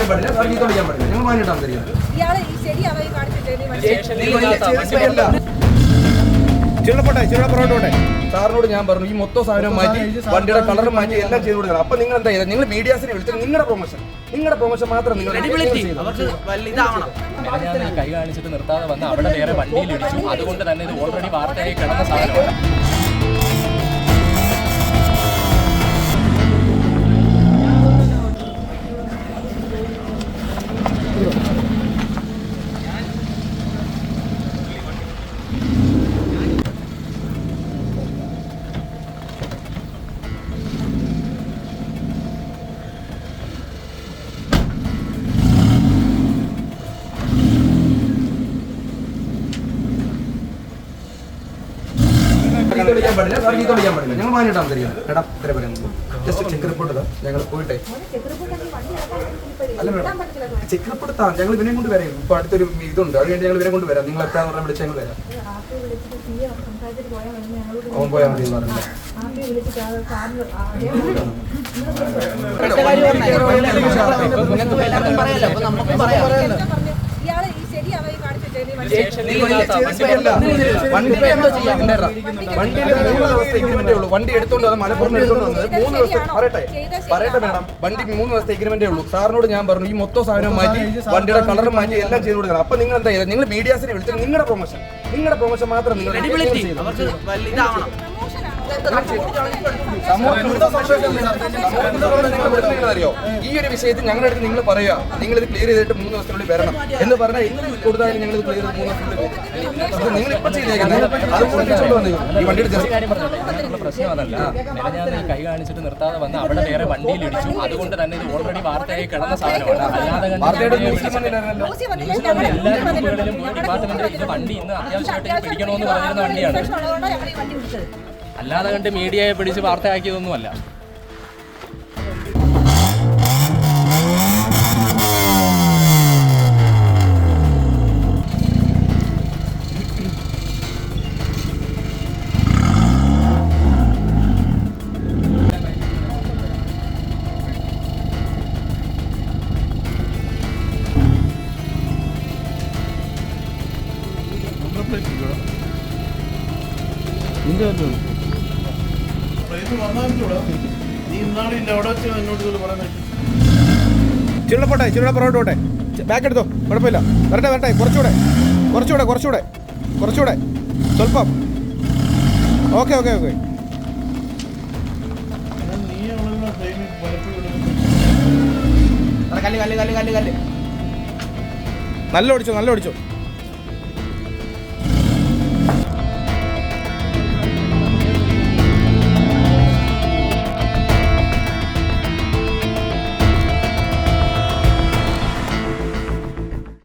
വിളിക്കാൻ പാടില്ല, സാർ ചീത്ത വിളിക്കാൻ പാടില്ല. ഞങ്ങൾ മാനിട്ടാണ് തരിക. സാറിനോട് ഞാൻ പറഞ്ഞു ഈ മൊത്തം സാധനം മാറ്റി വണ്ടിയുടെ കളർ മാറ്റി എല്ലാം ചെയ്ത് കൊടുക്കണം. അപ്പൊ നിങ്ങൾ എന്താ ചെയ്തത്? നിങ്ങൾ മീഡിയാസിനെ വിളിച്ചത് നിങ്ങളുടെ പ്രൊമോഷൻ മാത്രം നിങ്ങൾ കൈ കാണിച്ചിട്ട് നിർത്താതെ വന്ന് അവിടെ വേറെ വണ്ടിയിൽ ഇടിച്ചു. അതുകൊണ്ട് തന്നെ ഇത് ഓൾറെഡി വാർത്തയായി കിടന്ന സാധനമാണ്. വിളിക്കാൻ പാടില്ല, സാർ ചീത്ത വിളിക്കാൻ പാടില്ല. ഞങ്ങൾ മാനിട്ടാണ് തരിക. എടാ ഇത്ര പറയുന്നത് ജസ്റ്റ് ചെക്ക് റിപ്പോർട്ട് ഇതാ. ഞങ്ങൾ പോയിട്ടെ അല്ല മേഡം, ചെക്ക് റിപ്പോർട്ട് താ. ഞങ്ങൾ ഇവനെ കൊണ്ട് വരാം. ഇപ്പൊ അടുത്തൊരു ഇതുണ്ട്, അത് കഴിഞ്ഞ് ഞങ്ങൾ ഇവരെ കൊണ്ട് വരാം. നിങ്ങൾ എത്താന്ന് പറഞ്ഞാൽ വിളിച്ച് ഞങ്ങൾ വരാം. അവൻ പോയാൽ മതി എന്ന് പറഞ്ഞില്ല. വണ്ടി എടുത്തോണ്ട് വന്നത് മലപ്പുറം എടുത്തോണ്ട് വന്നത് 3 ദിവസത്തെ പറയട്ടെ മേഡം, വണ്ടി 3 ദിവസത്തെ എഗ്രിമെന്റേ ഉള്ളൂ. സാറിനോട് ഞാൻ പറഞ്ഞു ഈ മൊത്തം സാധനം മാറ്റി വണ്ടിയുടെ കളർ മാറ്റി എല്ലാം ചെയ്ത് കൊടുക്കണം. അപ്പൊ നിങ്ങൾ എന്താ ചെയ്തത്? നിങ്ങൾ മീഡിയാസിനെ വിളിച്ചത് നിങ്ങളുടെ പ്രൊമോഷൻ മാത്രം നിങ്ങൾ അറിയോ? ഈ ഒരു വിഷയത്തിൽ ഞങ്ങളുടെ അടുത്ത് നിങ്ങൾ പറയുക, നിങ്ങൾ ഇത് ക്ലിയർ ചെയ്തിട്ട് 3 ദിവസത്തിനുള്ളിൽ വരണം എന്ന് പറഞ്ഞാൽ ഇന്ന് കൊടുത്താലും ഞങ്ങൾ ഇത് ക്ലിയർ ചെയ്ത് 3 ദിവസത്തിനുള്ളിൽ നിങ്ങൾ ഇപ്പൊ ചെയ്തേക്കുന്നത് അത് പൊളിച്ചുകൊണ്ട് വന്നു. ഈ വണ്ടിയുടെ പ്രശ്നം അതല്ല, ഞാൻ കൈ കാണിച്ചിട്ട് നിർത്താതെ വന്ന് അവിടെ വേറെ വണ്ടിയിൽ ഇടിച്ചു. അതുകൊണ്ട് തന്നെ ഇത് ഓൾറെഡി വാർത്തയായി കിടന്ന സാധനമാണ്. അല്ലാതെ എല്ലാ ഗ്രൂപ്പുകളിലും ഡിപ്പാർട്ട്മെന്റ് ഇത് വണ്ടി ഇന്ന് അത്യാവശ്യമായിട്ട് പിടിക്കണമെന്ന് പറഞ്ഞിരുന്ന വണ്ടിയാണ്. അല്ലാതെ കണ്ട് മീഡിയയെ പിടിച്ച് വാർത്തയാക്കിയതൊന്നുമല്ല. ചിരുള പുറകോട്ടെ ബാക്ക് എടുത്തോ, കുഴപ്പമില്ല. വരട്ടെ കുറച്ചുകൂടെ സ്വല്പം. ഓക്കെ നല്ല ഓടിച്ചോ.